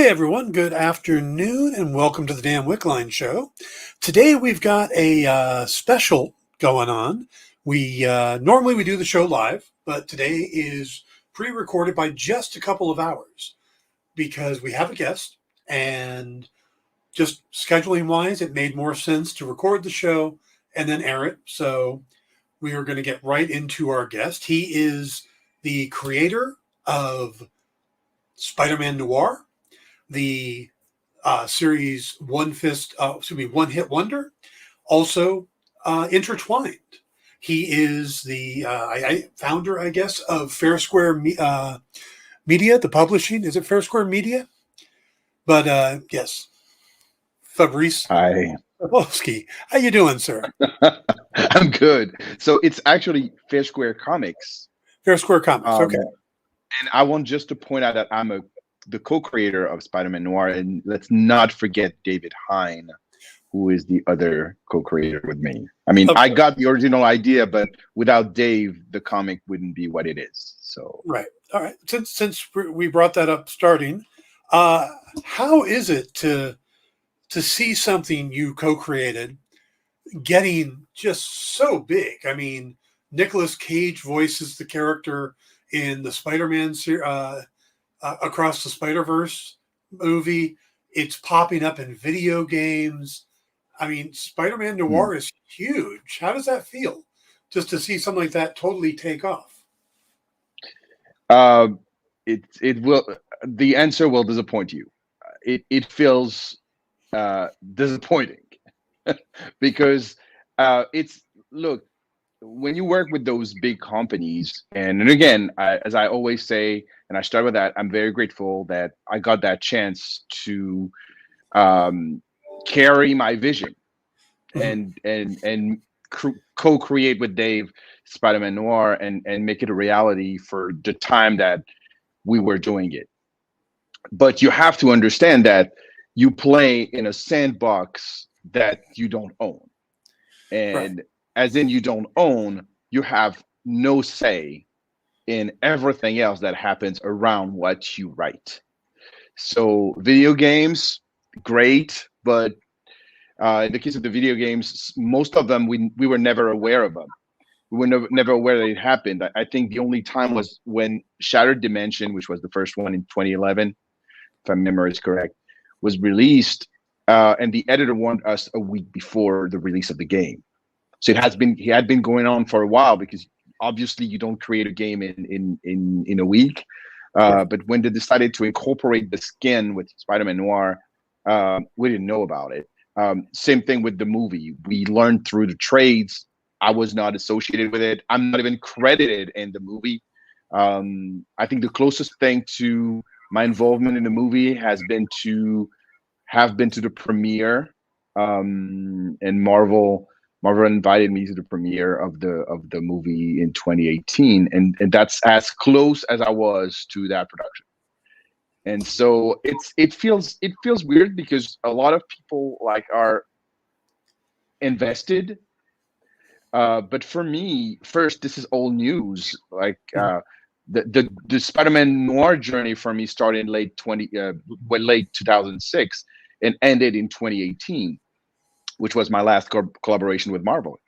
Hey everyone, good afternoon and welcome to the Dan Wickline Show. Today we've got a special going on. We normally we do the show live, but today is pre-recorded by just a couple of hours because we have a guest, and just scheduling wise it made more sense to record the show and then air it. So we are going to get right into our guest. He is the creator of Spider-Man Noir, the series One Hit Wonder, also Intertwined. He is the founder, I guess, of FairSquare Media, the publishing. Is it FairSquare Media? But yes, Fabrice Hi. Sapolsky. How you doing, sir? I'm good. So it's actually FairSquare Comics. FairSquare Comics, okay. And I want just to point out that I'm the co-creator of Spider-Man Noir, and let's not forget David Hine, who is the other co-creator with me. I mean, I got the original idea, but without Dave, the comic wouldn't be what it is. So right. All right. Since we brought that up starting, how is it to see something you co-created getting just so big? I mean, Nicolas Cage voices the character in the Spider-Man Across the Spider-Verse movie. It's popping up in video games. I mean, Spider-Man Noir is huge. How does that feel, just to see something like that totally take off? It will. The answer will disappoint you. It feels disappointing because look, when you work with those big companies, and again, as I always say, and I start with that, I'm very grateful that I got that chance to carry my vision and co-create with Dave Spider-Man Noir and make it a reality for the time that we were doing it. But you have to understand that you play in a sandbox that you don't own. And right. As in you don't own, you have no say in everything else that happens around what you write. So video games, great, but in the case of the video games, most of them we were never aware of them. We were never aware that it happened. I think the only time was when Shattered Dimension, which was the first one in 2011, if my memory is correct, was released, and the editor warned us a week before the release of the game. So he had been going on for a while, because obviously you don't create a game in a week. But when they decided to incorporate the skin with Spider-Man Noir, we didn't know about it. Same thing with the movie. We learned through the trades. I was not associated with it. I'm not even credited in the movie. I think the closest thing to my involvement in the movie has been to the premiere, and Marvel invited me to the premiere of the movie in 2018, and that's as close as I was to that production. And so it feels weird, because a lot of people are invested, but for me, first, this is all news. The Spider-Man Noir journey for me started in late 2006 and ended in 2018. Which was my last collaboration with Marvel.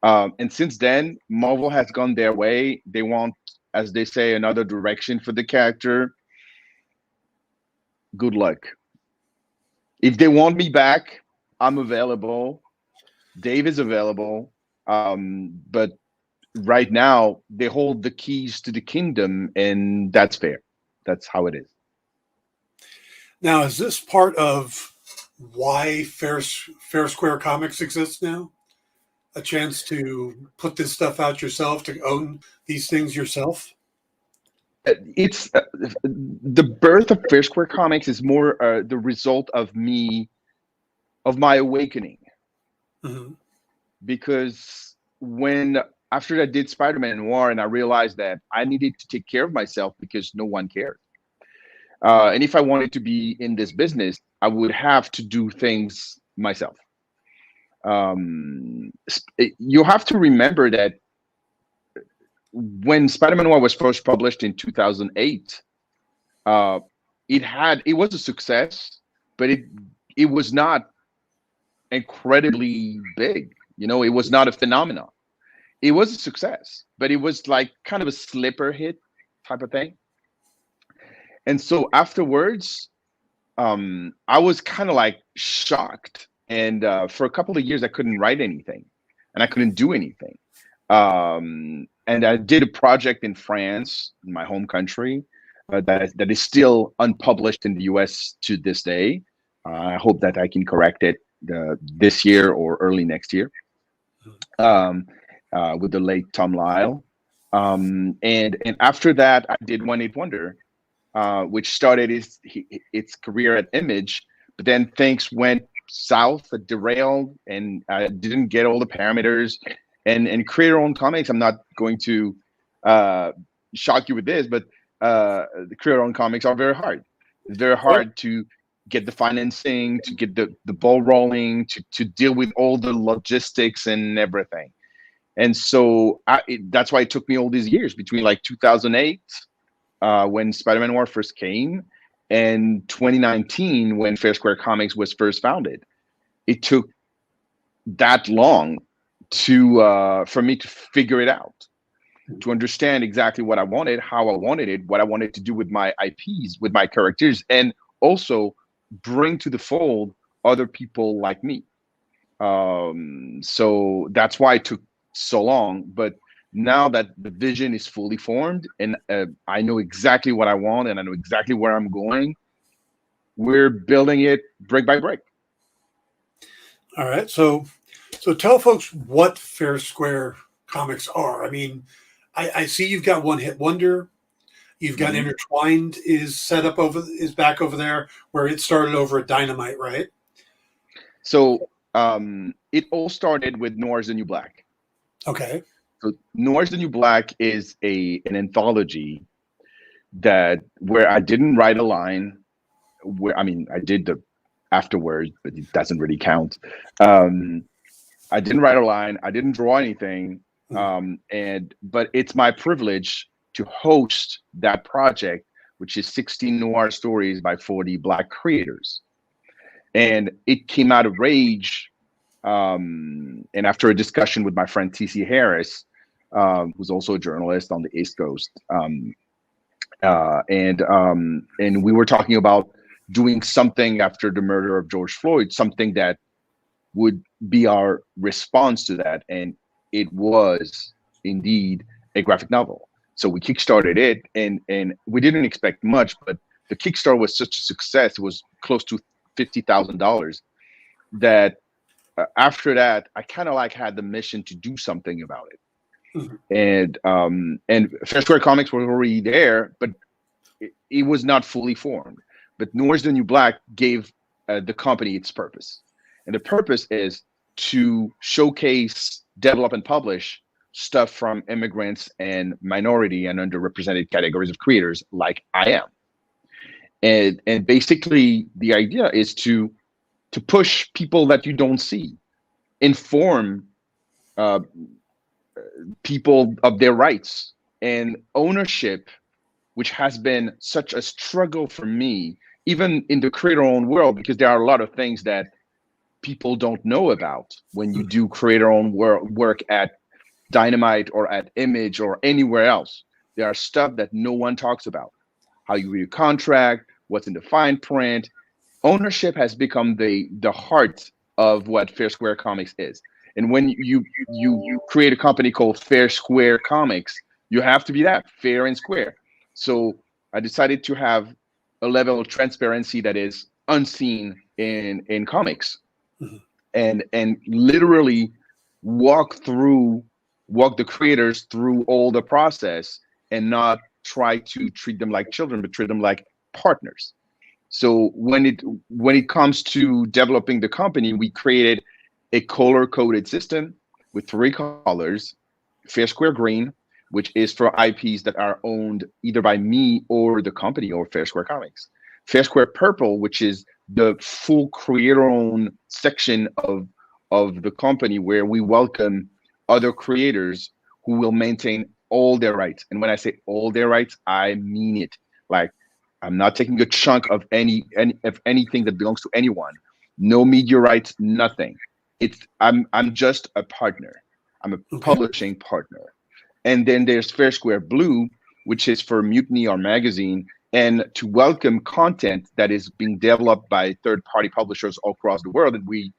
And since then, Marvel has gone their way. They want, as they say, another direction for the character. Good luck. If they want me back, I'm available. Dave is available. But right now, they hold the keys to the kingdom, and that's fair. That's how it is. Now, is this part of why FairSquare Comics exists now? A chance to put this stuff out yourself, to own these things yourself? It's the birth of FairSquare Comics is more the result of my awakening. Mm-hmm. Because after I did Spider-Man Noir, and I realized that I needed to take care of myself because no one cared. And if I wanted to be in this business, I would have to do things myself. You have to remember that when Spider-Man Noir was first published in 2008, it was a success, but it was not incredibly big. It was not a phenomenon. It was a success, but it was like kind of a sleeper hit type of thing. And so afterwards, I was kind of like shocked. And for a couple of years, I couldn't write anything and I couldn't do anything. And I did a project in France, in my home country, that is still unpublished in the US to this day. I hope that I can correct it this year or early next year, with the late Tom Lyle. And after that, I did One Eight Wonder, which started its career at Image, but then things went south, derailed, and I didn't get all the parameters. And creator-owned comics, I'm not going to shock you with this, but the creator-owned comics are very hard. It's very hard to get the financing, to get the ball rolling, to deal with all the logistics and everything. And so that's why it took me all these years between like 2008, when Spider-Man Noir first came, and 2019 when FairSquare Comics was first founded. It took that long for me to figure it out, to understand exactly what I wanted, how I wanted it, what I wanted to do with my IPs, with my characters, and also bring to the fold other people like me. So that's why it took so long. But now that the vision is fully formed and I know exactly what I want and I know exactly where I'm going, we're building it brick by brick. All right. So tell folks what FairSquare Comics are. I mean, I see you've got One Hit Wonder. You've got Intertwined is back over there where it started over at Dynamite, right? So it all started with Noir's the New Black. Okay. So Noir's the New Black is an anthology where I didn't write a line. I did the afterwards, but it doesn't really count. I didn't write a line. I didn't draw anything. But it's my privilege to host that project, which is 16 noir stories by 40 Black creators. And it came out of rage. And after a discussion with my friend T.C. Harris, who's also a journalist on the East Coast, and we were talking about doing something after the murder of George Floyd, something that would be our response to that. And it was indeed a graphic novel. So we kickstarted it, and we didn't expect much, but the Kickstarter was such a success. It was close to $50,000 that after that, I kind of like had the mission to do something about it. And FairSquare Comics was already there, but it was not fully formed. But Noir's the New Black gave the company its purpose. And the purpose is to showcase, develop, and publish stuff from immigrants and minority and underrepresented categories of creators like I am. And basically, the idea is to push people that you don't see, inform people of their rights and ownership, which has been such a struggle for me, even in the creator-owned world, because there are a lot of things that people don't know about when you do creator-owned work at Dynamite or at Image or anywhere else. There are stuff that no one talks about. How you read a contract, what's in the fine print. Ownership has become the heart of what FairSquare Comics is. And when you create a company called FairSquare Comics, you have to be that, fair and square. So I decided to have a level of transparency that is unseen in comics, and literally walk the creators through all the process, and not try to treat them like children, but treat them like partners. So when it comes to developing the company, we created a color-coded system with 3 colors: FairSquare Green, which is for IPs that are owned either by me or the company or FairSquare Comics; FairSquare Purple, which is the full creator-owned section of the company, where we welcome other creators who will maintain all their rights. And when I say all their rights, I mean it. Like, I'm not taking a chunk of anything that belongs to anyone. No media rights, nothing. I'm just a partner. I'm a Okay. publishing partner. And then there's FairSquare Blue, which is for Mutiny, our magazine, and to welcome content that is being developed by third-party publishers all across the world, and we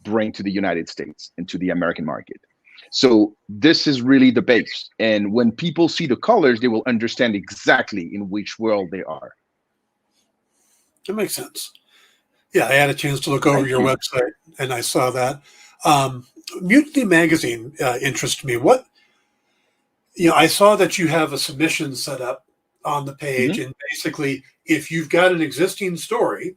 bring to the United States and to the American market. So this is really the base. And when people see the colors, they will understand exactly in which world they are. That makes sense. Yeah, I had a chance to look over Thank your you. website, and I saw that. Mutiny Magazine interests me. I saw that you have a submission set up on the page, Mhm. and basically, if you've got an existing story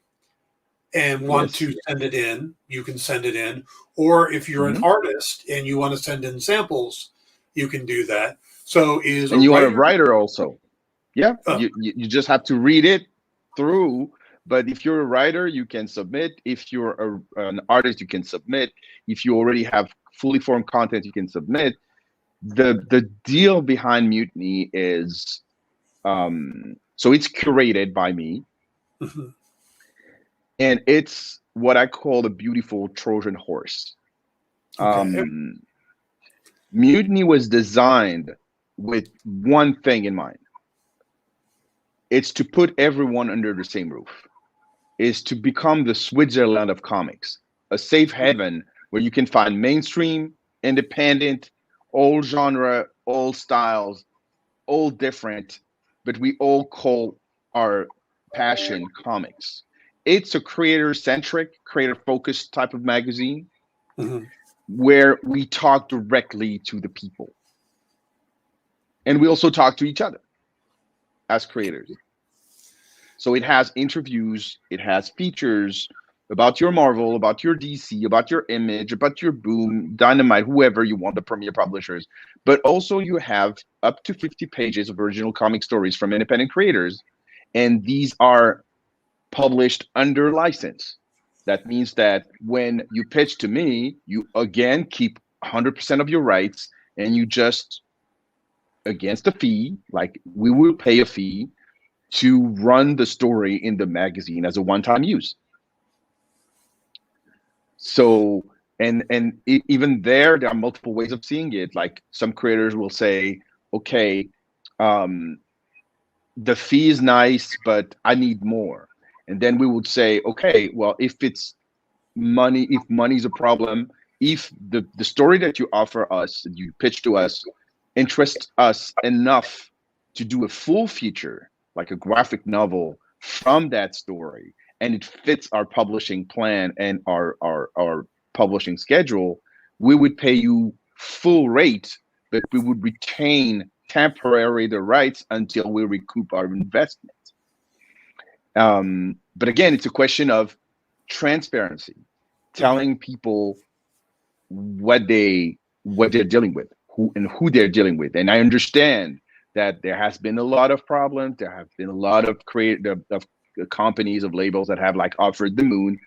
and want Yes. to send it in, you can send it in. Or if you're an Mhm. artist and you want to send in samples, you can do that. So is a And you are a writer? writer also. Yeah, Oh, you just have to read it through. But if you're a writer, you can submit. If you're an artist, you can submit. If you already have fully formed content, you can submit. The deal behind Mutiny is so it's curated by me, mhm. and it's what I call the beautiful Trojan horse. Okay. Um, Mutiny was designed with one thing in mind. It's to put everyone under the same roof. Is to become the Switzerland of comics, a safe haven where you can find mainstream, independent, all genre, all styles, all different, but we all call our passion comics. It's a creator-centric, creator-focused type of magazine Mhm. where we talk directly to the people. And we also talk to each other as creators. So it has interviews, it has features about your Marvel, about your DC, about your Image, about your Boom, Dynamite, whoever you want, the premier publishers. But also you have up to 50 pages of original comic stories from independent creators. And these are published under license. That means that when you pitch to me, you again keep 100% of your rights and you just, against a fee, like we will pay a fee to run the story in the magazine as a one-time use. So, even there are multiple ways of seeing it. Like some creators will say, okay, um, the fee is nice, but I need more. And then we would say, okay, well, if money is a problem, if the story that you offer us, that you pitch to us, interests us enough to do a full feature, like a graphic novel from that story, and it fits our publishing plan and our publishing schedule, we would pay you full rate, but we would retain temporarily the rights until we recoup our investment. But again, it's a question of transparency, telling people what they're dealing with, who they're dealing with. And I understand that there has been a lot of problems. There have been a lot of companies, of labels that have like offered the moon.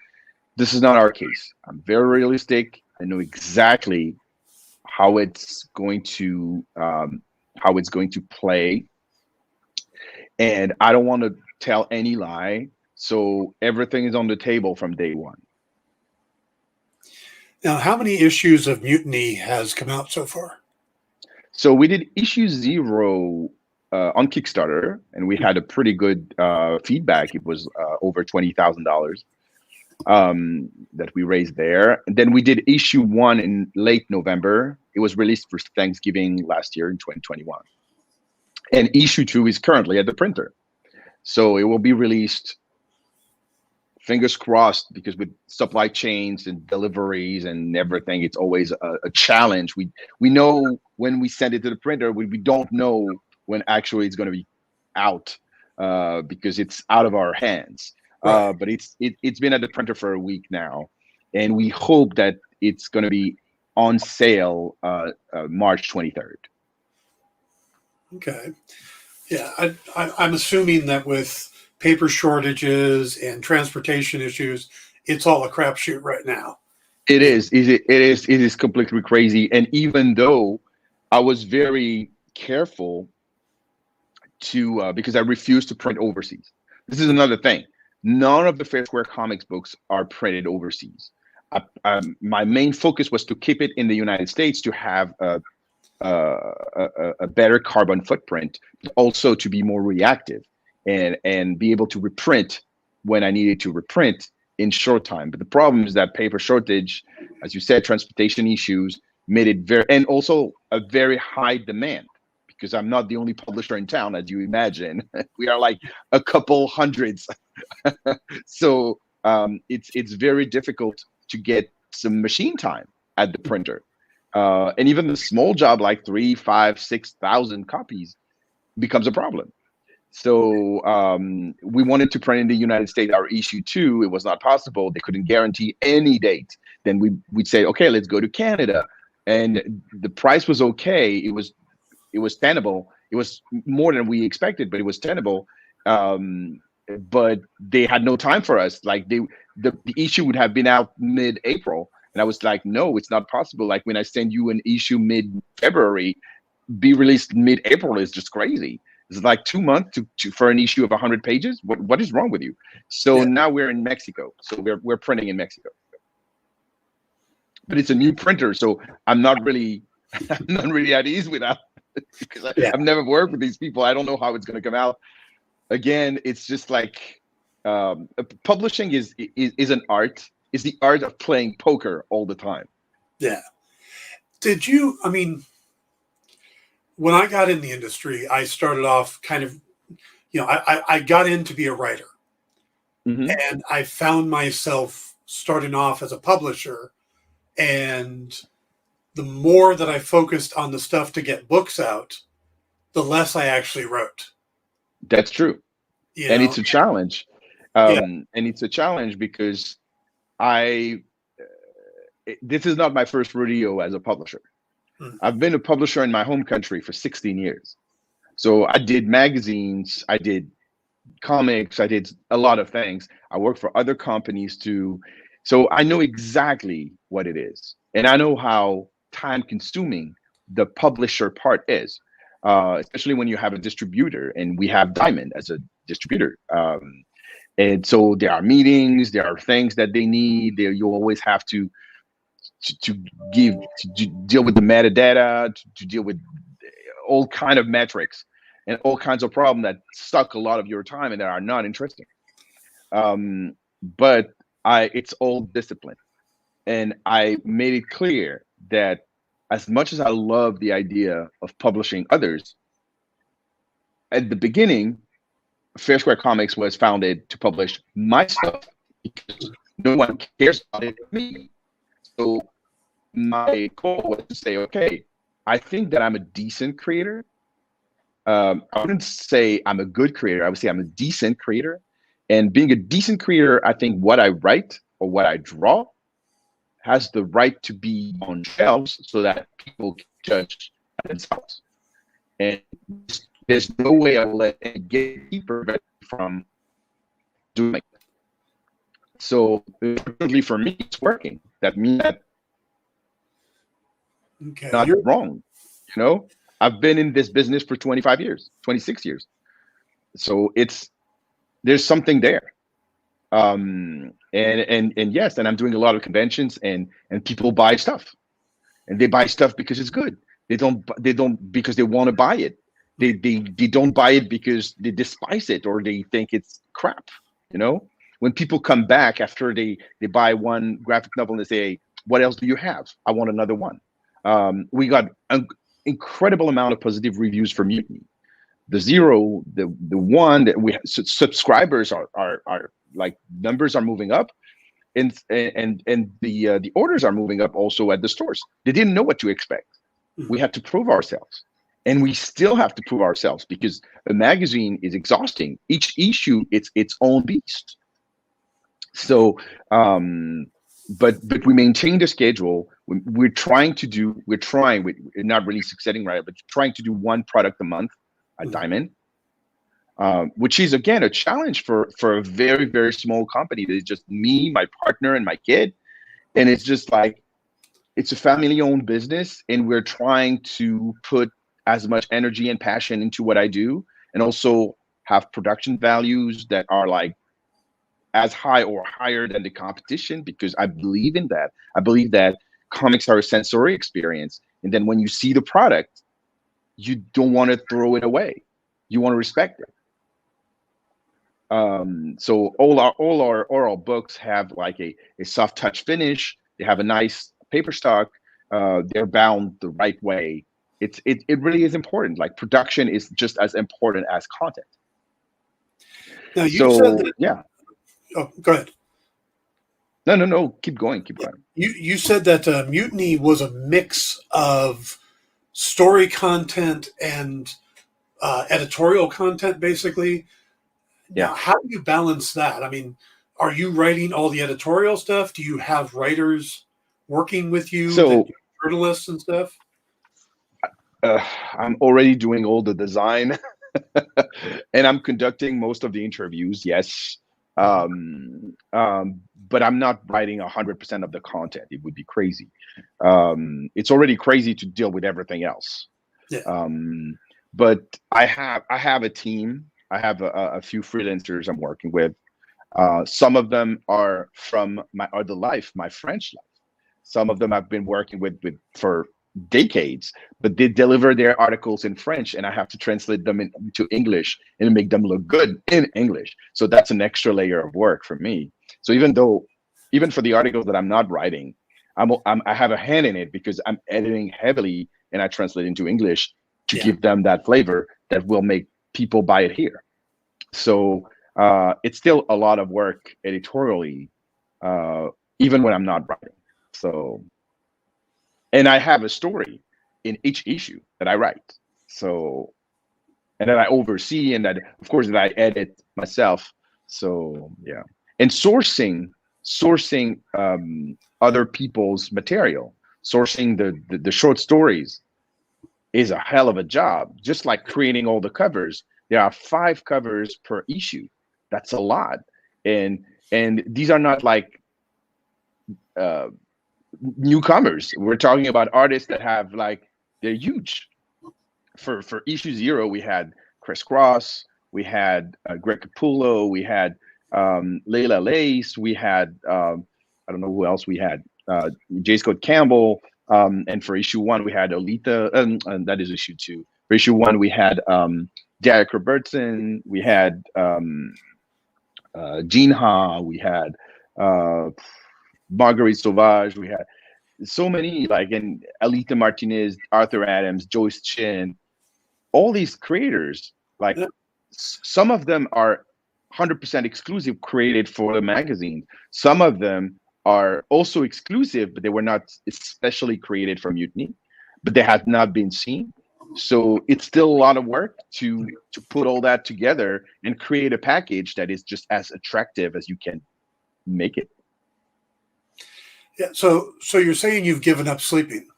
This is not our case. I'm very realistic. I know exactly how it's going to play, and I don't want to tell any lie. So everything is on the table from day one. Now, how many issues of Mutiny has come out so far? So we did issue 0 on Kickstarter, and we had a pretty good feedback. It was over $20,000 that we raised there. And then we did issue 1 in late November. It was released for Thanksgiving last year in 2021. And issue 2 is currently at the printer. So it will be released, fingers crossed, because with supply chains and deliveries and everything, it's always a challenge. We know when we send it to the printer, we don't know when actually it's going to be out because it's out of our hands. Right. But it's been at the printer for a week now, and we hope that it's going to be on sale March 23rd. Okay. Yeah, I'm assuming that with paper shortages and transportation issues, it's all a crapshoot right now. It And is. It is completely crazy. And even though I was very careful to because I refuse to print overseas. This is another thing. None of the FairSquare Comics books are printed overseas. My main focus was to keep it in the United States to have a better carbon footprint, but also to be more reactive and be able to reprint when I needed to reprint in short time. But the problem is that paper shortage, as you said, transportation issues made it very, and also a very high demand, because I'm not the only publisher in town, as you imagine. We are like a couple hundreds. So it's very difficult to get some machine time at the printer. And even the small job, like 3, 5, 6,000 copies, becomes a problem. So we wanted to print in the United States our issue 2. It was not possible. They couldn't guarantee any date. Then we'd say, okay, let's go to Canada. And the price was okay. It was tenable. It was more than we expected, but it was tenable. But they had no time for us. Like the issue would have been out mid-April. And I was like, no, it's not possible. Like when I send you an issue mid-February, be released mid-April is just crazy. It's like 2 months for an issue of 100 pages. What is wrong with you? So now we're in Mexico. So we're printing in Mexico. But it's a new printer, so I'm not really at ease with that, because I've never worked with these people. I don't know how it's going to come out. Again, it's just like publishing is an art. It's the art of playing poker all the time. Yeah. Did you? I mean, when I got in the industry, I started off kind of, I got in to be a writer, and I found myself starting off as a publisher. And the more that I focused on the stuff to get books out, the less I actually wrote. That's true. And it's a challenge. And it's a challenge because this is not my first rodeo as a publisher. I've been a publisher in my home country for 16 years. So I did magazines, I did comics, I did a lot of things. I worked for other companies too. So I know exactly what it is. And I know how time consuming the publisher part is, especially when you have a distributor, and we have Diamond as a distributor. And so there are meetings, there are things that they need. You always have to deal with the metadata, to deal with all kind of metrics and all kinds of problems that suck a lot of your time and that are not interesting. But it's all discipline. And I made it clear that as much as I love the idea of publishing others, at the beginning, FairSquare Comics was founded to publish my stuff because no one cares about it but me. So my goal was to say, okay, I think that I'm a decent creator. I wouldn't say I'm a good creator. I would say I'm a decent creator. And being a decent creator, I think what I write or what I draw has the right to be on shelves so that people can judge themselves. And there's no way I will let any gatekeeper from doing it. So fortunately for me, it's working. That means that not wrong. I've been in this business for 25 years, 26 years. So there's something there. And yes, and I'm doing a lot of conventions, and people buy stuff, and they buy stuff because it's good. They don't because they want to buy it. They don't buy it because they despise it or they think it's crap. When people come back after they buy one graphic novel and they say, hey, what else do you have? I want another one. We got an incredible amount of positive reviews for Mutiny. The 0, the 1 that we have, subscribers are like, numbers are moving up, and the orders are moving up also at the stores. They didn't know what to expect. We had to prove ourselves, and we still have to prove ourselves because a magazine is exhausting. Each issue, it's its own beast. So, but we maintain the schedule. We're not really succeeding, right? But trying to do one product a month at Diamond, which is again a challenge for a very, very small company. There's just me, my partner, and my kid, and it's just like, it's a family-owned business, and we're trying to put as much energy and passion into what I do, and also have production values that are like as high or higher than the competition, because I believe in that. I believe that comics are a sensory experience. And then when you see the product, you don't want to throw it away. You want to respect it. So all our books have like a soft touch finish. They have a nice paper stock. They're bound the right way. It really is important. Like production is just as important as content. Now you said that, yeah. Oh, go ahead. No. Keep going. You said that Mutiny was a mix of story content and editorial content, basically. Yeah. Now, how do you balance that? I mean, are you writing all the editorial stuff? Do you have writers working with you, So journalists and stuff? I'm already doing all the design, and I'm conducting most of the interviews. Yes. But I'm not writing 100% of the content. It would be crazy. It's already crazy to deal with everything else. Yeah. But I have a team. I have a few freelancers I'm working with. Some of them are from my other life, my French life. Some of them I've been working with for decades, but they deliver their articles in French, and I have to translate them into English and make them look good in English. So that's an extra layer of work for me. So even for the articles that I'm not writing, I have a hand in it because I'm editing heavily and I translate into English to give them that flavor that will make people buy it here. So it's still a lot of work editorially, even when I'm not writing. So, and I have a story in each issue that I write. So, and then I oversee, and that, of course, that I edit myself. So, yeah. And sourcing other people's material, sourcing the short stories is a hell of a job. Just like creating all the covers. There are 5 covers per issue. That's a lot. And these are not like newcomers. We're talking about artists that have like, they're huge. For issue 0, we had Chris Cross, we had Greg Capullo, we had Layla Lace, we had I don't know who else we had, J. Scott Campbell, and for issue 1 we had Olita, and that is issue 2. For issue 1 we had Derek Robertson, we had Jean Ha, we had Marguerite Sauvage, we had so many, like, and Alita Martinez, Arthur Adams, Joyce Chin, all these creators, like some of them are 100% exclusive, created for the magazine. Some of them are also exclusive, but they were not especially created for Mutiny, but they had not been seen. So it's still a lot of work to put all that together and create a package that is just as attractive as you can make it. Yeah. So you're saying you've given up sleeping?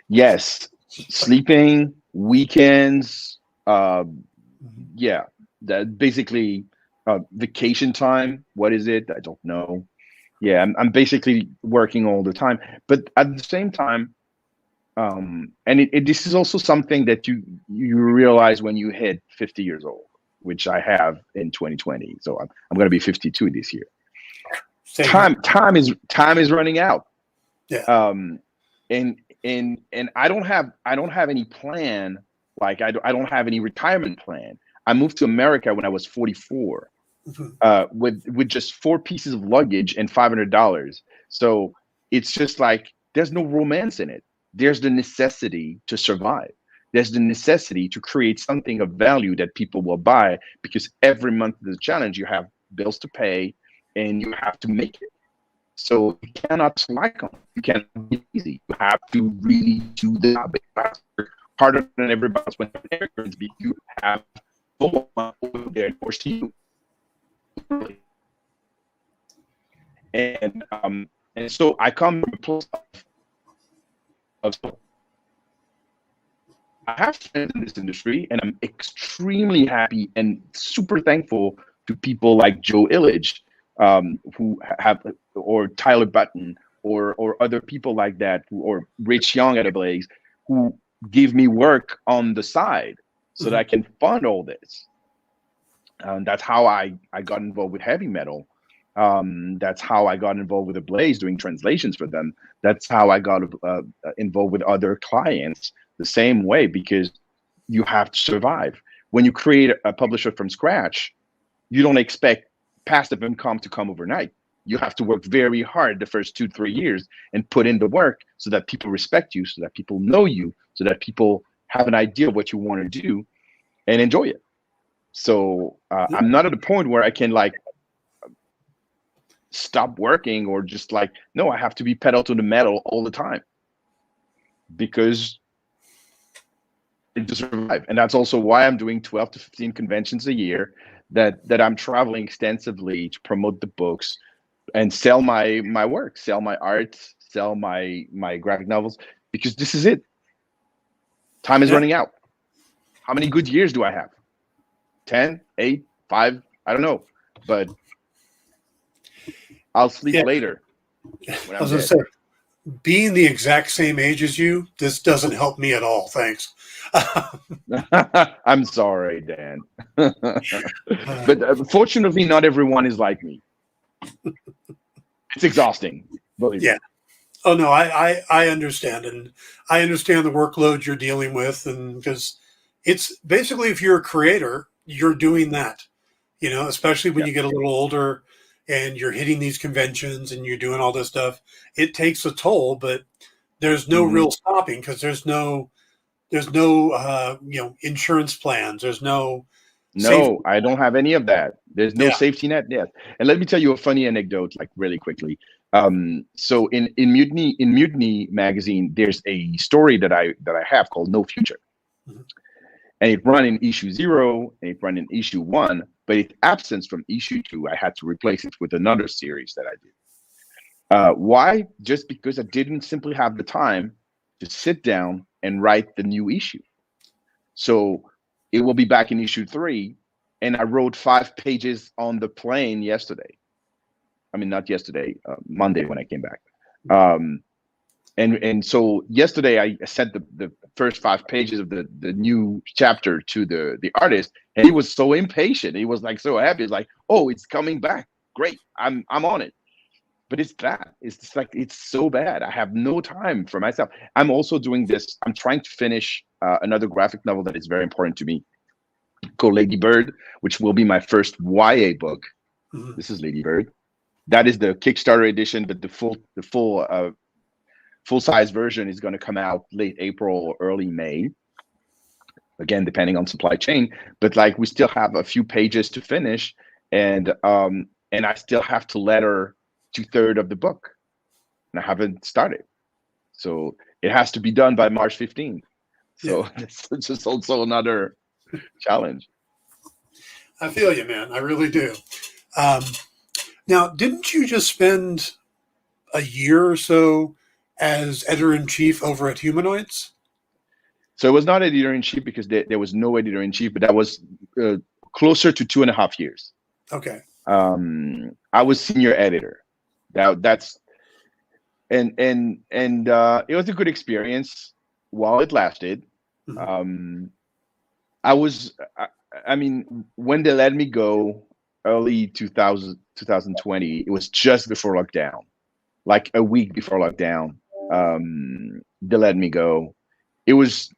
Yes, sleeping, weekends. Yeah, that basically vacation time. What is it? I don't know. Yeah, I'm basically working all the time, but at the same time, and this is also something that you realize when you hit 50 years old, which I have in 2020. So I'm going to be 52 this year. Time is running out. Yeah. And I don't have any plan. Like I don't have any retirement plan. I moved to America when I was 44, with just 4 pieces of luggage and $500. So it's just like there's no romance in it. There's the necessity to survive. There's the necessity to create something of value that people will buy, because every month is a challenge. You have bills to pay and you have to make it. So you cannot slack on it. You cannot be easy. You have to really do the job. Harder than everybody else when you have full over there doors to you. And so I come from a place of I have friends in this industry, and I'm extremely happy and super thankful to people like Joe Illidge, who have, or Tyler Button, or other people like that, or Rich Young at Ablaze, who give me work on the side so that I can fund all this. That's how I got involved with heavy metal. That's how I got involved with the Blaze, doing translations for them. That's how I got involved with other clients the same way, because you have to survive. When you create a publisher from scratch, you don't expect passive income to come overnight. You have to work very hard the first 2-3 years and put in the work so that people respect you, so that people know you, so that people have an idea of what you want to do and enjoy it. So I'm not at a point where I can like stop working, or just like, no, I have to be pedal to the metal all the time, because to survive. And that's also why I'm doing 12 to 15 conventions a year, that I'm traveling extensively to promote the books and sell my work, sell my art, sell my graphic novels, because this is it. Time is running out. How many good years do I have? 10, 8, 5, I don't know, but I'll sleep later. I was going to say, being the exact same age as you, this doesn't help me at all. Thanks. I'm sorry, Dan. But fortunately, not everyone is like me. It's exhausting. Yeah. Oh, no, I understand. And I understand the workload you're dealing with. And because it's basically, if you're a creator, you're doing that, especially when you get a little older and you're hitting these conventions and you're doing all this stuff. It takes a toll, but there's no real stopping, because there's no insurance plans. There's no I don't have any of that. There's no safety net yet. And let me tell you a funny anecdote, like really quickly. So in Mutiny magazine, there's a story that I have called No Future. And it ran in issue 0, and it ran in issue 1, but it absence from issue 2. I had to replace it with another series that I did. Why? Just because I didn't simply have the time to sit down and write the new issue. So it will be back in issue 3, and I wrote 5 pages on the plane yesterday. I mean, not yesterday, Monday when I came back. And so yesterday I sent the first 5 pages of the new chapter to the artist, and he was so impatient. He was like so happy. He's like, "Oh, it's coming back! Great, I'm on it." But it's bad. It's just like, it's so bad. I have no time for myself. I'm also doing this. I'm trying to finish another graphic novel that is very important to me, called Lady Bird, which will be my first YA book. This is Lady Bird. That is the Kickstarter edition, but the full-size version is going to come out late April or early May, again depending on supply chain. But like, we still have a few pages to finish, and I still have to letter 2/3 of the book, and I haven't started, so it has to be done by March 15th. So it's just also another challenge. I feel you, man. I really do. Now, didn't you just spend a year or so as editor-in-chief over at Humanoids? So it was not editor-in-chief, because there was no editor-in-chief, but that was closer to 2.5 years. Okay. I was senior editor. That's and it was a good experience while it lasted. I mean, when they let me go early 2020, it was just before lockdown, like a week before lockdown. They let me go. It was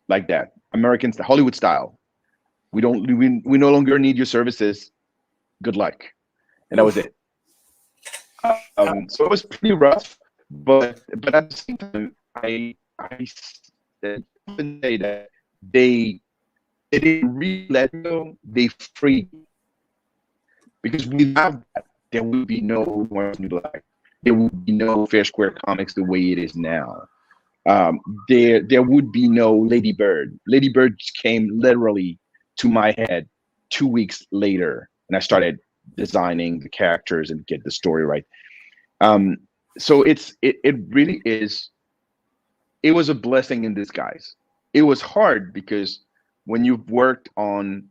like that, Americans, the Hollywood style. We no longer need your services. Good luck. And that was it. So it was pretty rough, but at the same time, I say that they didn't really let me go. They freed me, because without that, there would be no Orange New Black. There would be no FairSquare Comics the way it is now. There would be no Lady Bird. Lady Bird came literally to my head 2 weeks later, and I started designing the characters and get the story right. So it really is. It was a blessing in disguise. It was hard, because when you've worked on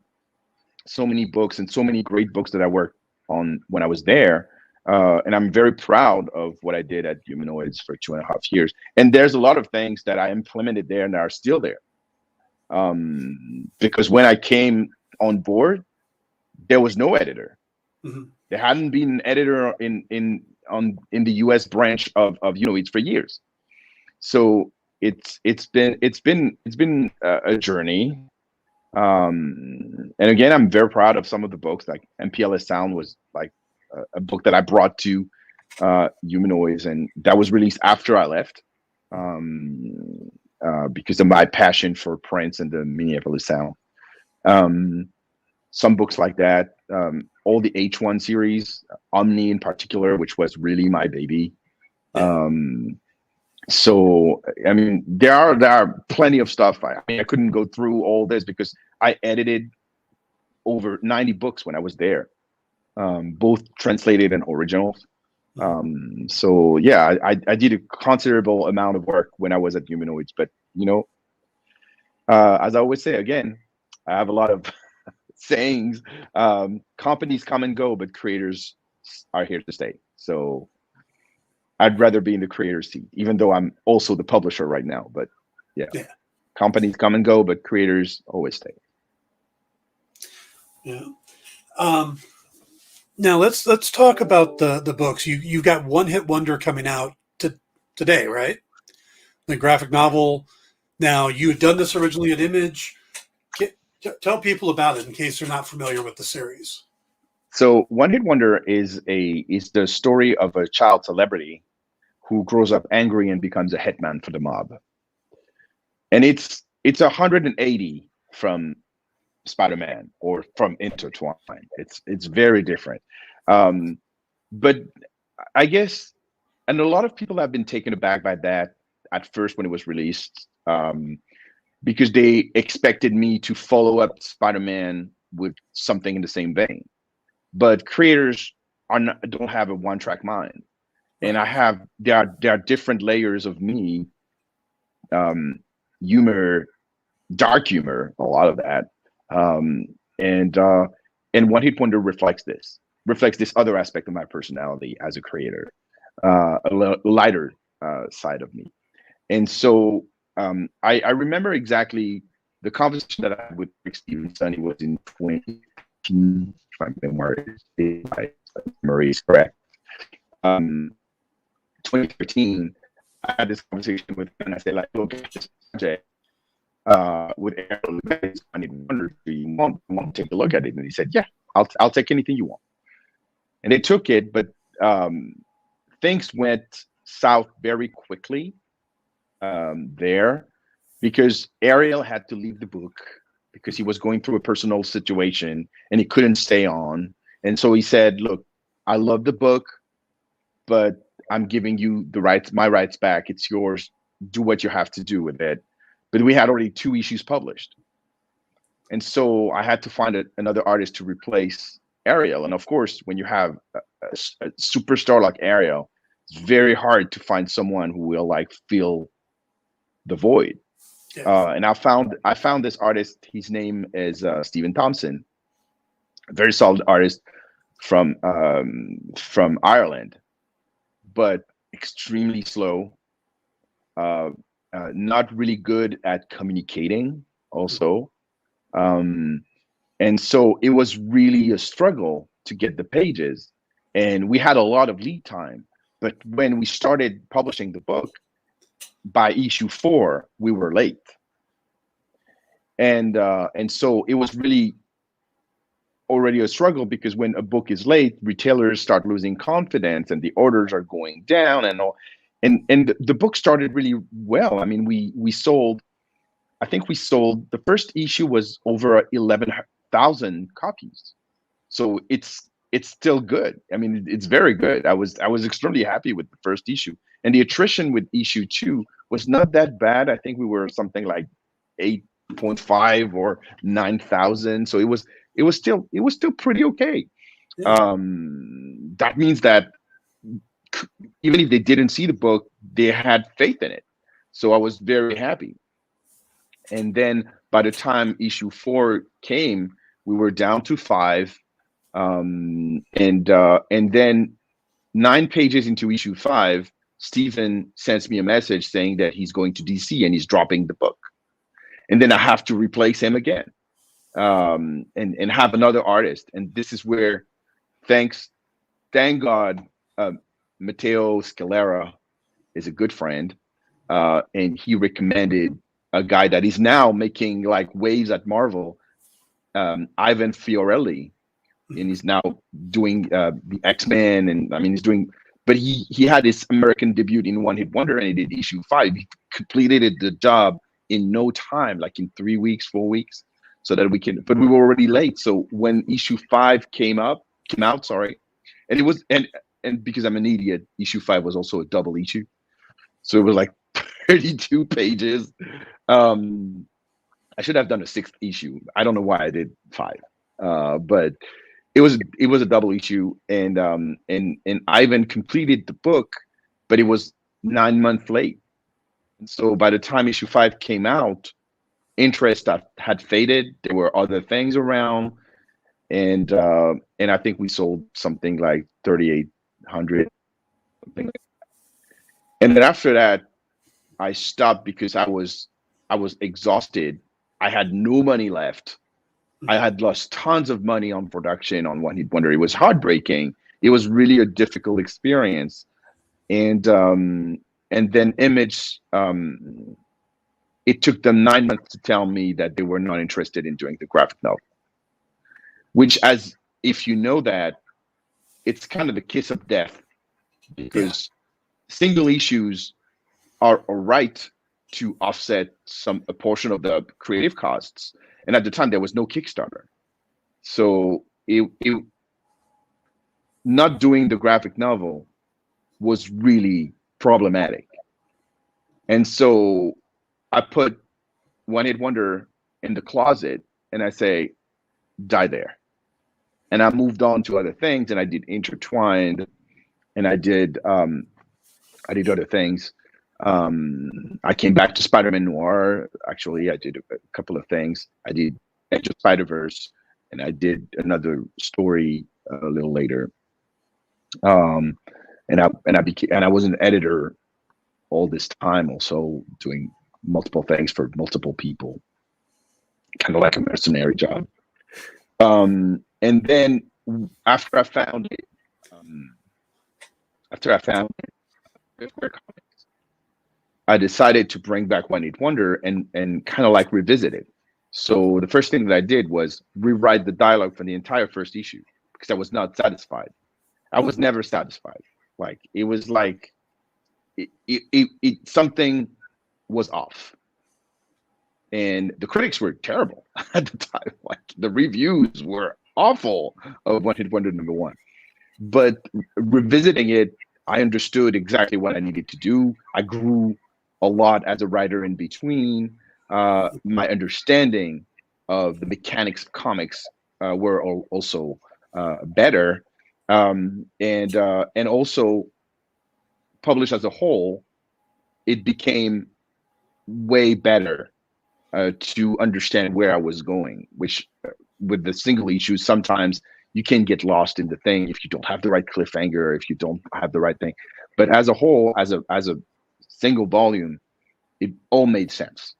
so many books, and so many great books that I worked on when I was there, and I'm very proud of what I did at Humanoids for 2.5 years. And there's a lot of things that I implemented there and that are still there. Because when I came on board, there was no editor. Mhm. There hadn't been an editor in the U.S. branch of It's for years. So it's been a journey. And again, I'm very proud of some of the books. Like MPLS Sound was like a book that I brought to Humanoids, and that was released after I left, because of my passion for Prince and the Minneapolis Sound. Some books like that, all the H1 series, Omni in particular, which was really my baby. So I mean, there are plenty of stuff. I mean, I couldn't go through all this because I edited over 90 books when I was there, both translated and originals. So yeah, I did a considerable amount of work when I was at Humanoids. But as I always say, again, I have a lot of sayings. Companies come and go, but creators are here to stay. So I'd rather be in the creator's seat, even though I'm also the publisher right now. But yeah. Companies come and go, but creators always stay. Yeah. Now let's talk about the books. You've got One Hit Wonder coming out today, right? The graphic novel. Now, you had done this originally at Image. Tell people about it in case they're not familiar with the series. So One Hit Wonder is the story of a child celebrity who grows up angry and becomes a hitman for the mob. And it's 180 from Spider-Man or from Intertwine. It's very different. But I guess, and a lot of people have been taken aback by that at first when it was released, because they expected me to follow up Spider-Man with something in the same vein. But creators don't have a one-track mind, and there are different layers of me, humor, dark humor, a lot of that, and One Hit Wonder reflects this other aspect of my personality as a creator, a lighter side of me. And so I remember exactly the conversation that I had with Rick Stevenson. It was in 2015. My memory is correct. 2013, I had this conversation with him, and I said, like, look, this project with Aaron, I need Wonder. Do you want to take a look at it? And he said, yeah, I'll take anything you want. And they took it, but things went south very quickly there, because Ariel had to leave the book because he was going through a personal situation and he couldn't stay on. And so he said, look, I love the book, but I'm giving you my rights back. It's yours. Do what you have to do with it. But we had already 2 issues published. And so I had to find another artist to replace Ariel. And of course, when you have a superstar like Ariel, it's very hard to find someone who will like fill the void. And I found this artist. His name is Stephen Thompson, a very solid artist from Ireland, but extremely slow, not really good at communicating also. And so it was really a struggle to get the pages, and we had a lot of lead time. But when we started publishing the book, by issue 4, we were late. And so it was really already a struggle, because when a book is late, retailers start losing confidence and the orders are going down and all. And the book started really well. I mean, we sold, I think we sold, the first issue was over 11,000 copies. So it's still good. I mean, it's very good. I was extremely happy with the first issue. And the attrition with issue 2 was not that bad. I think we were something like 8.5 or 9,000. So it was still pretty okay. That means that even if they didn't see the book, they had faith in it. So I was very happy. And then by the time issue 4 came, we were down to 5. And then 9 pages into issue 5, Stephen sends me a message saying that he's going to DC and he's dropping the book. And then I have to replace him again. and have another artist. And this is where, thank God, Matteo Scalera is a good friend, and he recommended a guy that is now making like waves at Marvel, Ivan Fiorelli, and he's now doing the X-Men, and I mean he's doing. But he had his American debut in One Hit Wonder, and he did issue 5. He completed the job in no time, like in 3 weeks, 4 weeks, so that we can. But we were already late. So when issue 5 came out, sorry, and it was and because I'm an idiot, issue 5 was also a double issue, so it was like 32 pages. I should have done a 6th issue. I don't know why I did 5, but it was a double issue, and Ivan completed the book, but it was 9 months late. And so by the time issue 5 came out, interest had faded. There were other things around, and I think we sold something like 3,800, something like that. And then after that, I stopped because I was exhausted. I had no money left. I had lost tons of money on production on One Hit Wonder. It was heartbreaking. It was really a difficult experience. And then Image, it took them 9 months to tell me that they were not interested in doing the graphic novel. Which, as if you know that, it's kind of the kiss of death, because single issues are a right to offset a portion of the creative costs. And at the time, there was no Kickstarter. So it not doing the graphic novel was really problematic. And so I put One Hit Wonder in the closet, and I say, die there. And I moved on to other things, and I did Intertwined, and I did other things. I came back to Spider-Man Noir. Actually, I did a couple of things. I did Edge of Spider-Verse, and I did another story a little later. And I was an editor all this time, also doing multiple things for multiple people, kind of like a mercenary job. And then after I found it, FairSquare Comics, I decided to bring back One Hit Wonder and kind of like revisit it. So the first thing that I did was rewrite the dialogue for the entire first issue, because I was not satisfied. I was never satisfied. Like it was like something was off, and the critics were terrible at the time. Like the reviews were awful of One Hit Wonder #1. But revisiting it, I understood exactly what I needed to do. I grew a lot as a writer in between. My understanding of the mechanics of comics were also better, and also published as a whole, it became way better to understand where I was going. Which with the single issues, sometimes you can get lost in the thing if you don't have the right cliffhanger, if you don't have the right thing. But as a whole, as a single volume, it all made sense.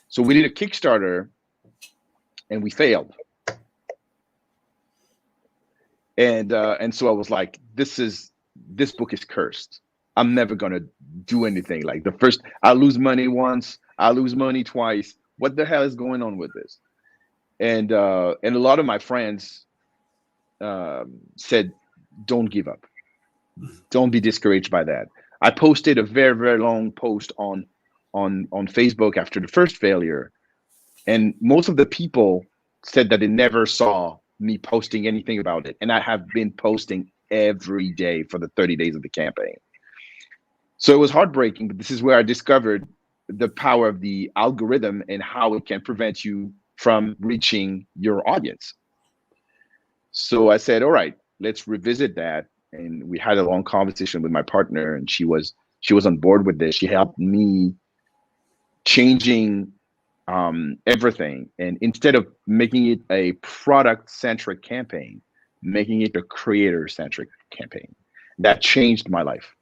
So we did a Kickstarter, and we failed. And so I was like, this book is cursed. I'm never gonna do anything. Like I lose money once, I lose money twice. What the hell is going on with this? And a lot of my friends said, don't give up. Don't be discouraged by that. I posted a very, very long post on Facebook after the first failure, and most of the people said that they never saw me posting anything about it. And I have been posting every day for the 30 days of the campaign. So it was heartbreaking, but this is where I discovered the power of the algorithm and how it can prevent you from reaching your audience. So I said, all right, let's revisit that. And we had a long conversation with my partner, and she was on board with this. She helped me changing everything. And instead of making it a product-centric campaign, making it a creator-centric campaign. That changed my life,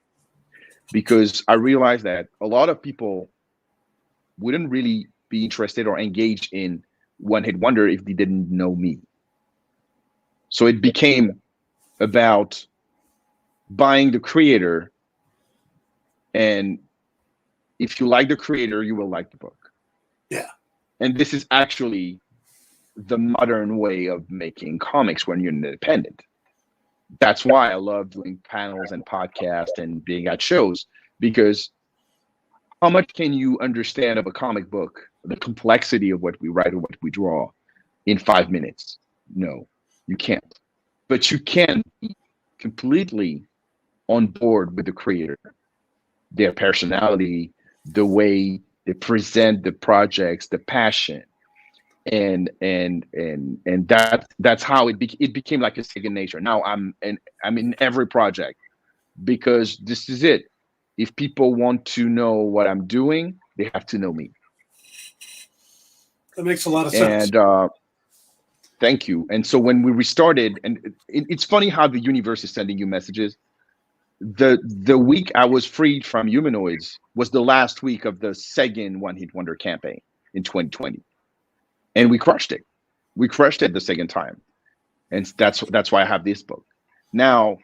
because I realized that a lot of people wouldn't really be interested or engaged in one hit wonder if they didn't know me. So it became about buying the creator, and if you like the creator, you will like the book. Yeah. And this is actually the modern way of making comics when you're independent. That's why I love doing panels and podcasts and being at shows, because how much can you understand of a comic book, the complexity of what we write or what we draw, in 5 minutes? No, you can't. But you can be completely on board with the creator, their personality, the way they present the projects, the passion, and that's how it became like a second nature. Now I'm in every project, because this is it. If people want to know what I'm doing, they have to know me. That makes a lot of sense. And thank you. And so when we restarted, and it's funny how the universe is sending you messages. The week I was freed from humanoids was the last week of the second One Hit Wonder campaign in 2020, and we crushed it. We crushed it the second time, and that's why I have this book. Now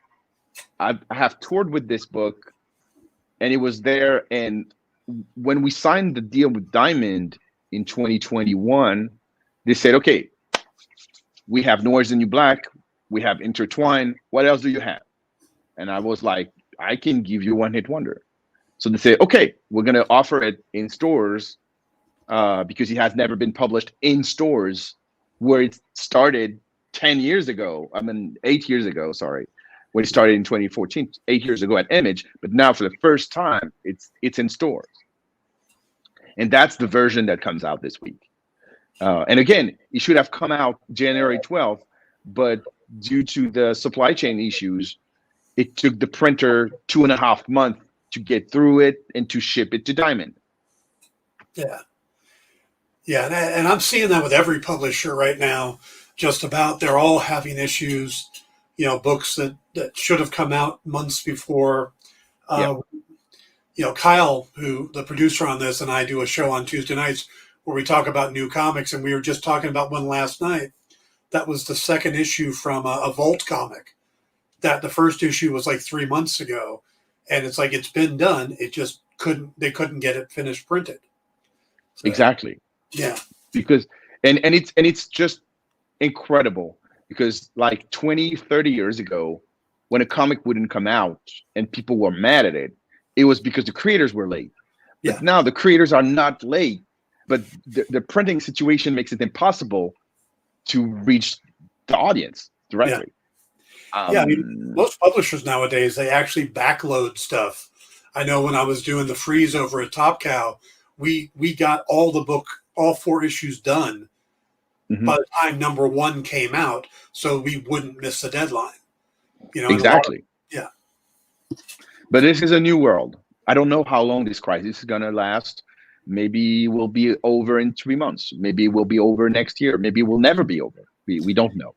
I have toured with this book, and it was there. And when we signed the deal with Diamond in 2021, they said, "Okay, we have Noir is the New Black, we have Intertwine. What else do you have?" And I was like, "I can give you One Hit Wonder." So they say, "Okay, we're going to offer it in stores because it has never been published in stores where it started 10 years ago. 8 years ago, sorry, when it started in 2014, 8 years ago at Image. But now for the first time, it's in stores." And that's the version that comes out this week. And again, it should have come out January 12th, but due to the supply chain issues, it took the printer 2.5 months to get through it and to ship it to Diamond. Yeah. Yeah. And I'm seeing that with every publisher right now, just about. They're all having issues, books that should have come out months before. Yeah. Kyle, who the producer on this, and I do a show on Tuesday nights where we talk about new comics, and we were just talking about one last night. That was the second issue from a Volt comic. That the first issue was like 3 months ago, and it's like it's been done. It just they couldn't get it finished printed. So, exactly. Yeah. Because and it's just incredible, because like 20, 30 years ago, when a comic wouldn't come out and people were mad at it, it was because the creators were late. But now the creators are not late, but the printing situation makes it impossible to reach the audience directly. Yeah, most publishers nowadays, they actually backload stuff. I know when I was doing the freeze over at Top Cow, we got all 4 issues done by the time number 1 came out, so we wouldn't miss the deadline. Exactly. Yeah. But this is a new world. I don't know how long this crisis is gonna last. Maybe we'll be over in 3 months. Maybe we'll be over next year. Maybe we'll never be over. We don't know.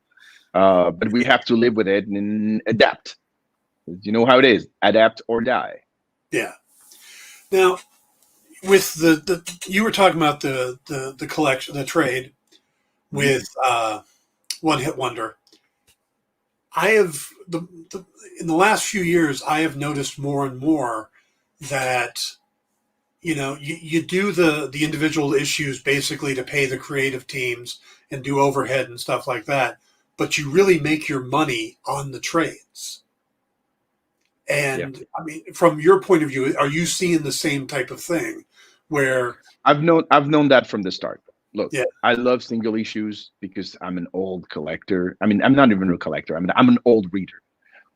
But we have to live with it and adapt. You know how it is: adapt or die. Yeah. Now, with the you were talking about the collection, the trade with One Hit Wonder. I have in the last few years, I have noticed more and more that you do the individual issues basically to pay the creative teams and do overhead and stuff like that, but you really make your money on the trades. And I mean, from your point of view, are you seeing the same type of thing where I've known that from the start. Look, I love single issues because I'm an old collector. I mean, I'm not even a collector. I'm an old reader.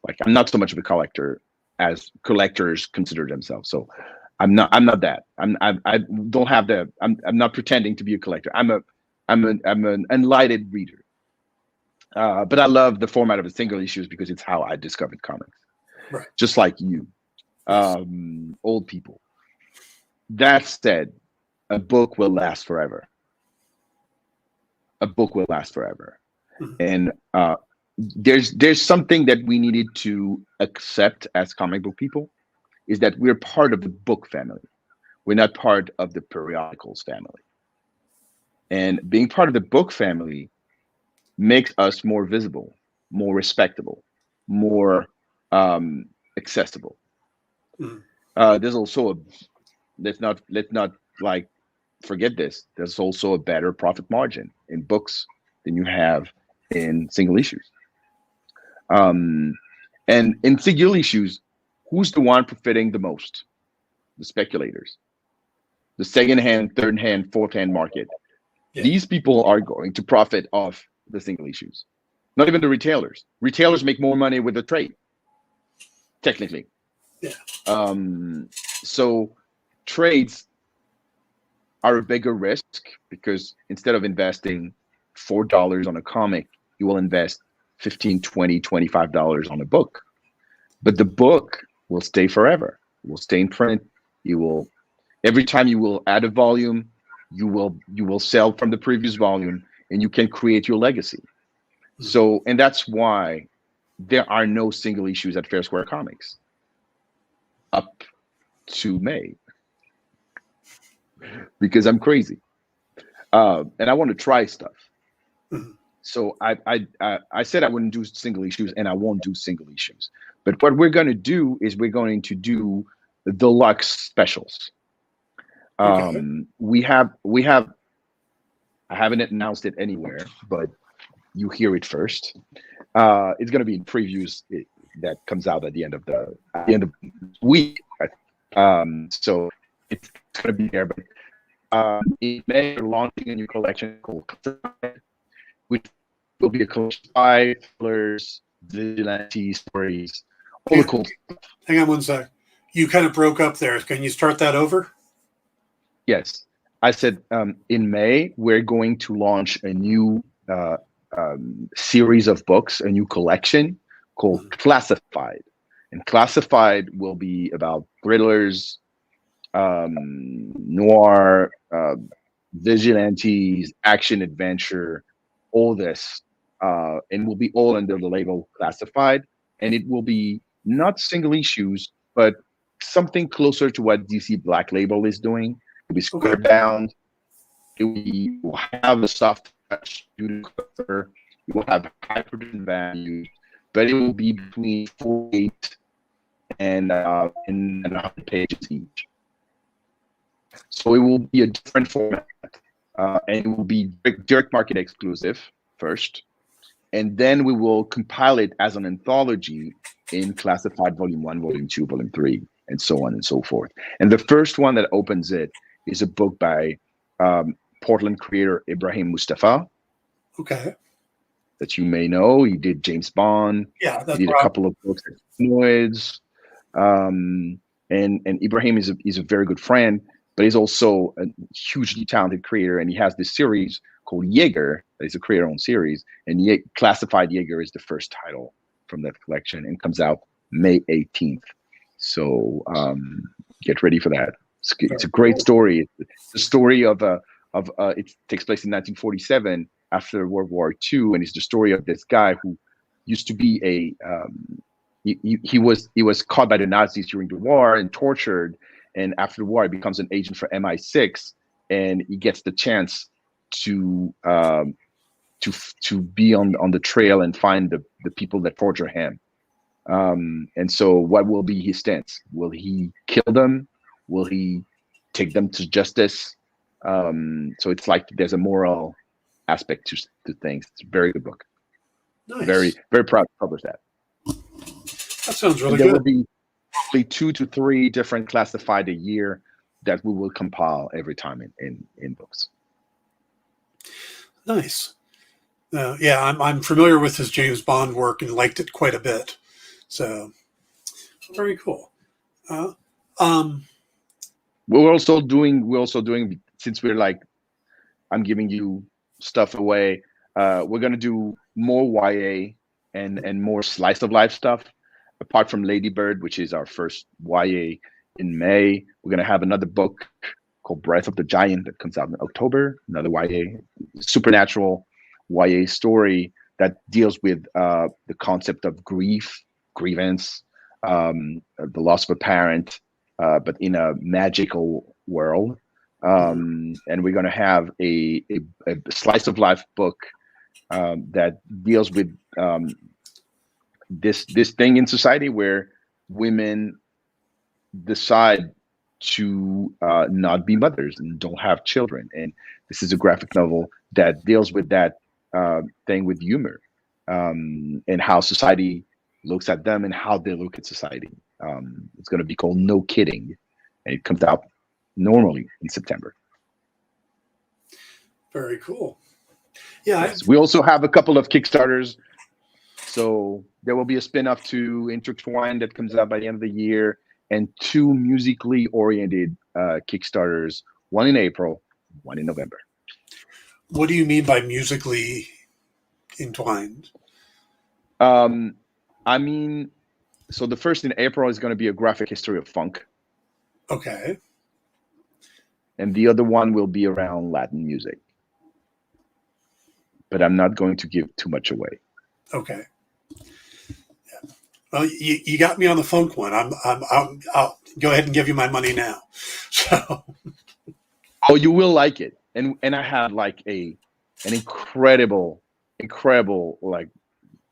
Like, I'm not so much of a collector as collectors consider themselves. So I'm not that. I don't have I'm not pretending to be a collector. I'm an enlightened reader. But I love the format of the single issues because it's how I discovered comics. Right. Just like you, old people. That said, a book will last forever. A book will last forever. And there's something that we needed to accept as comic book people, is that we're part of the book family. We're not part of the periodicals family. And being part of the book family makes us more visible, more respectable, more accessible. Mm. There's also let's not like forget this. There's also a better profit margin in books than you have in single issues. And in single issues, who's the one profiting the most? The speculators, the second hand, third hand, fourth hand market. Yeah. These people are going to profit off the single issues. Not even the retailers. Retailers make more money with the trade, technically. Yeah. So trades are a bigger risk because instead of investing $4 on a comic, you will invest $15, $20, $25 on a book. But the book will stay forever. It will stay in print. You will, every time you will add a volume, you will sell from the previous volume, and you can create your legacy. So, and that's why there are no single issues at FairSquare Comics up to May, because I'm crazy, and I want to try stuff. So I said I wouldn't do single issues, and I won't do single issues. But what we're going to do is we're going to do the deluxe specials. Okay. We have. I haven't announced it anywhere, but you hear it first. It's going to be in previews that comes out at the end of the week. So it's going to be there. But in May, we're launching a new collection called Classified, which will be a collection of 5 thrillers, vigilante stories, all the cool stuff. Hang on one sec. You kind of broke up there. Can you start that over? Yes. I said in May, we're going to launch a new series of books, a new collection called Classified. And Classified will be about thrillers, noir, vigilantes, action adventure, all this. And will be all under the label Classified. And it will be not single issues, but something closer to what DC Black Label is doing. It'll be square bound. It will have a soft touch cover. It will have high production value, but it will be between 48 and 100 pages each. So it will be a different format, and it will be direct market exclusive first, and then we will compile it as an anthology in Classified Volume 1, Volume 2, Volume 3, and so on and so forth. And the first one that opens it is a book by Portland creator Ibrahim Mustafa. Okay. That you may know. He did James Bond. Yeah, that's he did a couple of books at Noir. And Ibrahim is a very good friend, but he's also a hugely talented creator, and he has this series called Jaeger. He's a creator-owned series, and Classified Jaeger is the first title from that collection, and comes out May 18th. So get ready for that. It's a great story. It's the story of it takes place in 1947 after World War II, and it's the story of this guy who used to be he was caught by the Nazis during the war and tortured, and after the war he becomes an agent for MI6, and he gets the chance to be on the trail and find the people that torture him. And so what will be his stance? Will he kill them? Will he take them to justice? So it's like there's a moral aspect to things. It's a very good book. Nice. Very, very proud to publish that. That sounds really good. There will be probably 2 to 3 different Classified a year that we will compile every time in books. Nice. Yeah, I'm familiar with his James Bond work and liked it quite a bit. So very cool. We're also doing, since we're like, I'm giving you stuff away. We're gonna do more YA and more slice of life stuff. Apart from Lady Bird, which is our first YA in May, we're gonna have another book called Breath of the Giant that comes out in October. Another YA, supernatural YA story that deals with the concept of grievance, the loss of a parent, but in a magical world. And we're going to have a slice of life book that deals with this thing in society where women decide to not be mothers and don't have children. And this is a graphic novel that deals with that thing with humor, and how society looks at them and how they look at society. It's going to be called No Kidding, and it comes out normally in September. Very cool. Yeah. Yes. We also have a couple of Kickstarters. So there will be a spin-off to Intertwine that comes out by the end of the year, and 2 musically oriented Kickstarters, one in April, one in November. What do you mean by musically entwined? I mean, so the first in April is going to be a graphic history of funk. Okay. And the other one will be around Latin music. But I'm not going to give too much away. Okay. Yeah. Well, you got me on the funk one. I'll go ahead and give you my money now. So. Oh, you will like it. And I have like an incredible like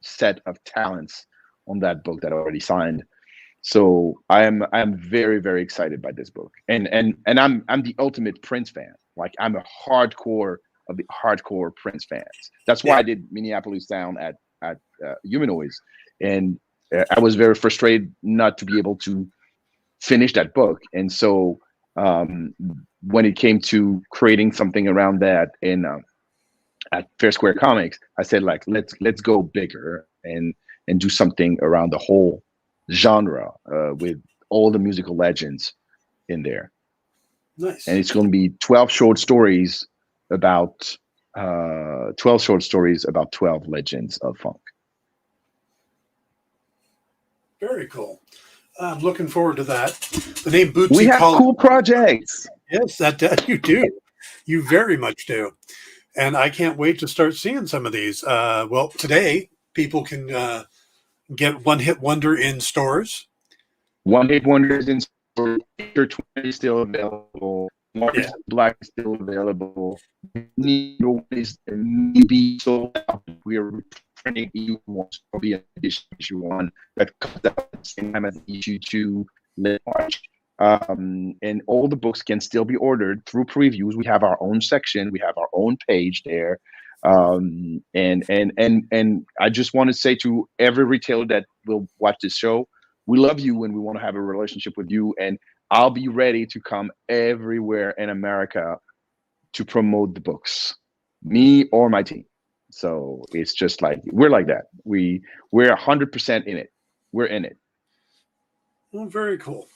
set of talents on that book that I already signed. So I'm very, very excited by this book. And I'm the ultimate Prince fan. Like, I'm a hardcore of the hardcore Prince fans. That's why I did Minneapolis Down at Humanoids. And I was very frustrated not to be able to finish that book. And so when it came to creating something around that in at FairSquare Comics, I said, like, let's go bigger and do something around the whole genre with all the musical legends in there. Nice. And it's going to be 12 short stories about 12 legends of funk. Very cool. I'm looking forward to that. The name Bootsy. We have cool projects. Yes, that you do. You very much do. And I can't wait to start seeing some of these. Well, today people can get One Hit Wonder in stores. One Hit Wonders in stores. Picture 20 is still available. Mars Black is still available. Needle is maybe sold out. We are printing issue 1, so there'll be an edition issue 1 that comes out at the same time as issue 2 late March. And all the books can still be ordered through previews. We have our own section. We have our own page there. And I just want to say to every retailer that will watch this show, we love you and we want to have a relationship with you. And I'll be ready to come everywhere in America to promote the books, me or my team. So it's just like, we're like that. We're 100% in it. We're in it. Well, very cool.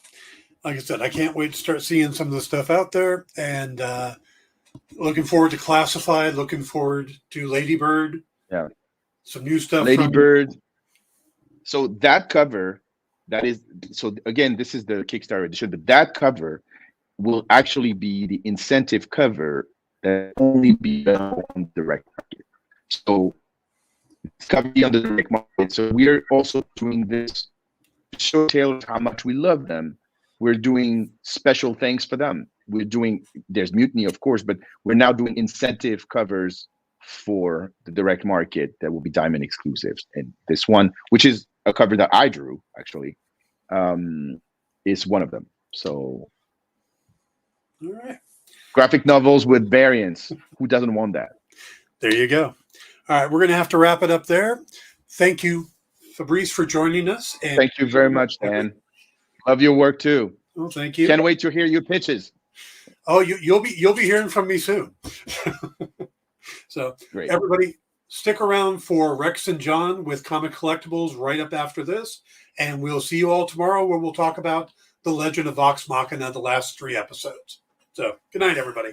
Like I said, I can't wait to start seeing some of the stuff out there, and looking forward to Classified, looking forward to Ladybird. Yeah. Some new stuff. Ladybird. So that cover, so again, this is the Kickstarter edition, but that cover will actually be the incentive cover that only be available on the direct market. So it's covered on the direct market. So we're also doing this to show retailers how much we love them. We're doing special things for them. There's Mutiny, of course, but we're now doing incentive covers for the direct market that will be diamond exclusives. And this one, which is a cover that I drew, actually, is one of them. So, All right. Graphic novels with variants. Who doesn't want that? There you go. All right, we're going to have to wrap it up there. Thank you, Fabrice, for joining us. And thank you very much, Dan. Love your work too. Oh, thank you. Can't wait to hear your pitches. Oh, you'll be hearing from me soon. So, great. Everybody, stick around for Rex and John with Comic Collectibles right up after this, and we'll see you all tomorrow where we'll talk about The Legend of Vox Machina, the last 3 episodes. So, good night, everybody.